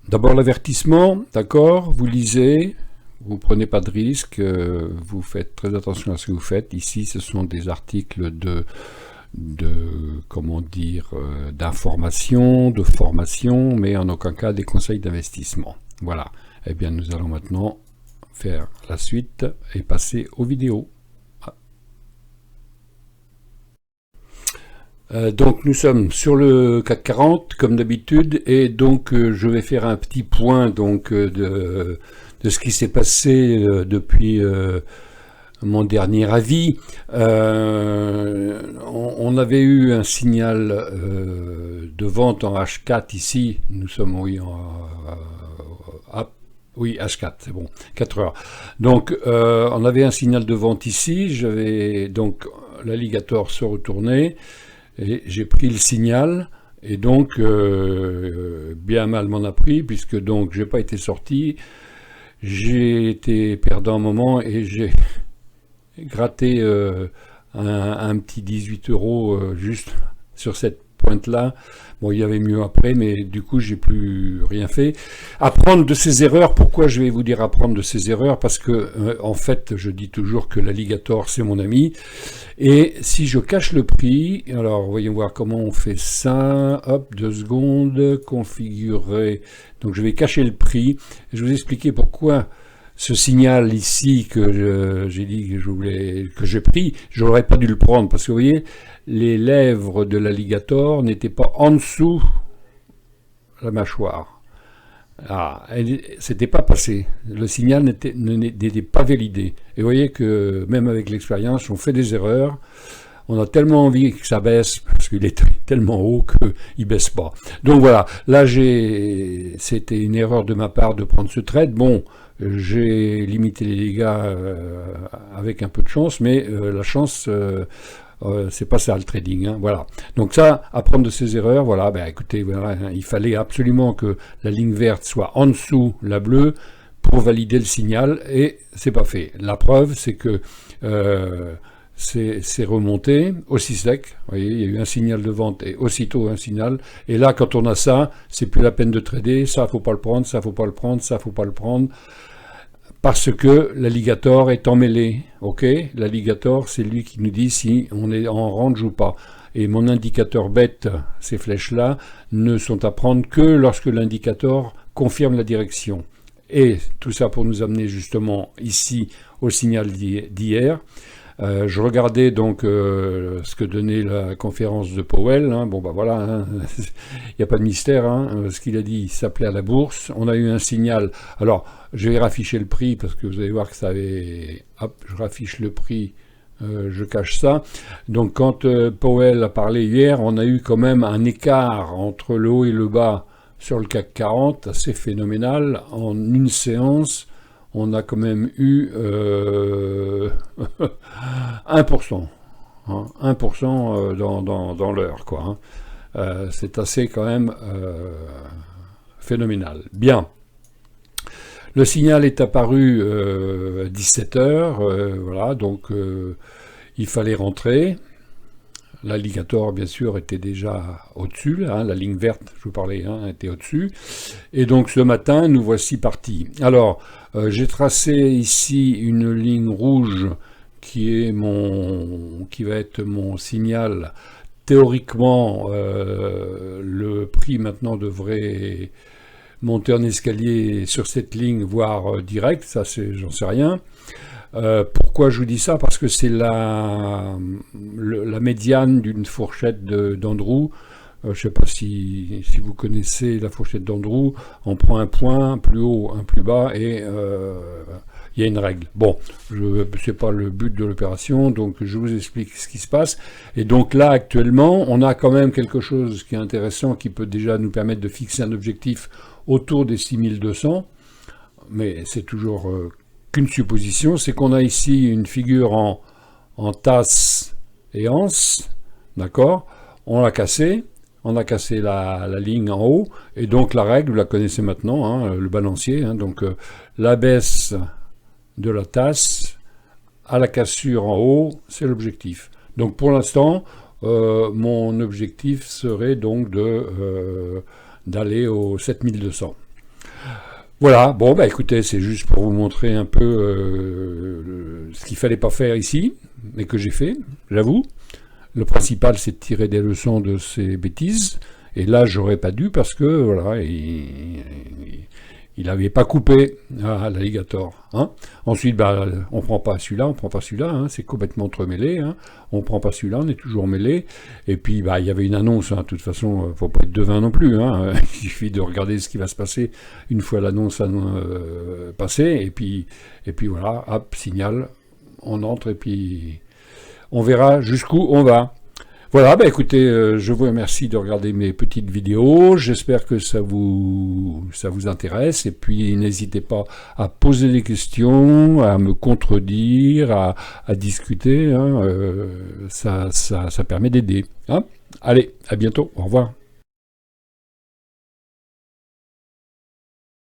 D'abord l'avertissement, d'accord, vous lisez, vous prenez pas de risque, vous faites très attention à ce que vous faites. Ici, ce sont des articles comment dire, d'information, de formation, mais en aucun cas des conseils d'investissement. Voilà. Eh bien, nous allons maintenant faire la suite et passer aux vidéos. Donc nous sommes sur le CAC 40 comme d'habitude, et donc je vais faire un petit point donc de ce qui s'est passé depuis mon dernier avis. On avait eu un signal de vente en H4 ici. Nous sommes oui oui, H4, c'est bon, 4 heures. Donc, on avait un signal de vente ici. Donc l'alligator se retournait et j'ai pris le signal. Et donc, bien mal m'en a pris, puisque donc j'ai pas été sorti. J'ai été perdant un moment et j'ai gratté un petit 18 € juste sur cette pointe-là. Bon, il y avait mieux après, mais du coup, j'ai plus rien fait. Apprendre de ses erreurs. Pourquoi je vais vous dire apprendre de ses erreurs? Parce que, en fait, je dis toujours que l'alligator, c'est mon ami. Et si je cache le prix, alors voyons voir comment on fait ça. Hop, 2 secondes, configurer. Donc, je vais cacher le prix. Je vais vous expliquer pourquoi ce signal ici que j'ai dit que j'ai pris, je n'aurais pas dû le prendre, parce que vous voyez, les lèvres de l'alligator n'étaient pas en dessous la mâchoire. Ah, c'était pas passé. Le signal n'était pas validé. Et vous voyez que même avec l'expérience, on fait des erreurs. On a tellement envie que ça baisse, parce qu'il est tellement haut qu'il ne baisse pas. Donc voilà, là c'était une erreur de ma part de prendre ce trade. Bon, j'ai limité les dégâts avec un peu de chance, mais la chance, c'est pas ça le trading. Hein, voilà. Donc ça, apprendre de ses erreurs, voilà, ben écoutez, voilà, il fallait absolument que la ligne verte soit en dessous la bleue pour valider le signal, et c'est pas fait. La preuve, c'est que c'est remonté aussi sec. Vous voyez, il y a eu un signal de vente et aussitôt un signal. Et là, quand on a ça, c'est plus la peine de trader. Ça, faut pas le prendre, ça, faut pas le prendre, ça, faut pas le prendre. Parce que l'alligator est emmêlé. Ok, l'alligator, c'est lui qui nous dit si on est en range ou pas. Et mon indicateur bête, ces flèches-là, ne sont à prendre que lorsque l'indicateur confirme la direction. Et tout ça pour nous amener justement ici au signal d'hier. Je regardais donc ce que donnait la conférence de Powell. Hein. Bon, bah voilà, hein. Il n'y a pas de mystère. Hein. Ce qu'il a dit, il s'appelait à la bourse. On a eu un signal. Alors, je vais rafficher le prix parce que vous allez voir que ça avait. Hop, je raffiche le prix. Je cache ça. Donc, quand Powell a parlé hier, on a eu quand même un écart entre le haut et le bas sur le CAC 40 assez phénoménal. En une séance, on a quand même eu 1%, hein, 1% dans l'heure, quoi. Hein. C'est assez quand même phénoménal. Bien. Le signal est apparu à 17h, voilà, donc il fallait rentrer. L'alligator, bien sûr, était déjà au-dessus, hein, la ligne verte, je vous parlais, hein, était au-dessus. Et donc, ce matin, nous voici partis. Alors, j'ai tracé ici une ligne rouge qui va être mon signal. Théoriquement, le prix maintenant devrait monter en escalier sur cette ligne, voire direct, ça, j'en sais rien. Pourquoi je vous dis ça? Parce que c'est la médiane d'une fourchette d'Andrew. Je ne sais pas si vous connaissez la fourchette d'Andrew. On prend un point, un plus haut, un plus bas, et il y a une règle. Bon, ce n'est pas le but de l'opération, donc je vous explique ce qui se passe. Et donc là, actuellement, on a quand même quelque chose qui est intéressant, qui peut déjà nous permettre de fixer un objectif autour des 6200. Mais c'est toujours qu'une supposition, c'est qu'on a ici une figure en tasse et anse, d'accord? On l'a cassé la ligne en haut, et donc la règle, vous la connaissez maintenant, hein, le balancier, hein, donc la baisse de la tasse à la cassure en haut, c'est l'objectif. Donc pour l'instant, mon objectif serait donc d'aller au 7200. Voilà, bon bah écoutez, c'est juste pour vous montrer un peu ce qu'il fallait pas faire ici, mais que j'ai fait, j'avoue. Le principal, c'est de tirer des leçons de ces bêtises. Et là, j'aurais pas dû parce que voilà, il n'avait pas coupé l'alligator. Hein. Ensuite, bah, on prend pas celui-là, on prend pas celui-là. Hein, c'est complètement entremêlé. Hein. On prend pas celui-là, on est toujours mêlé. Et puis, bah, il y avait une annonce. Hein, de toute façon, faut pas être devin non plus. Hein. Il suffit de regarder ce qui va se passer une fois l'annonce passée. Et puis voilà, hop, signal, on entre et puis on verra jusqu'où on va. Voilà, bah écoutez, je vous remercie de regarder mes petites vidéos, j'espère que ça vous intéresse, et puis n'hésitez pas à poser des questions, à me contredire, à discuter, hein, ça permet d'aider. Hein. Allez, à bientôt, au revoir.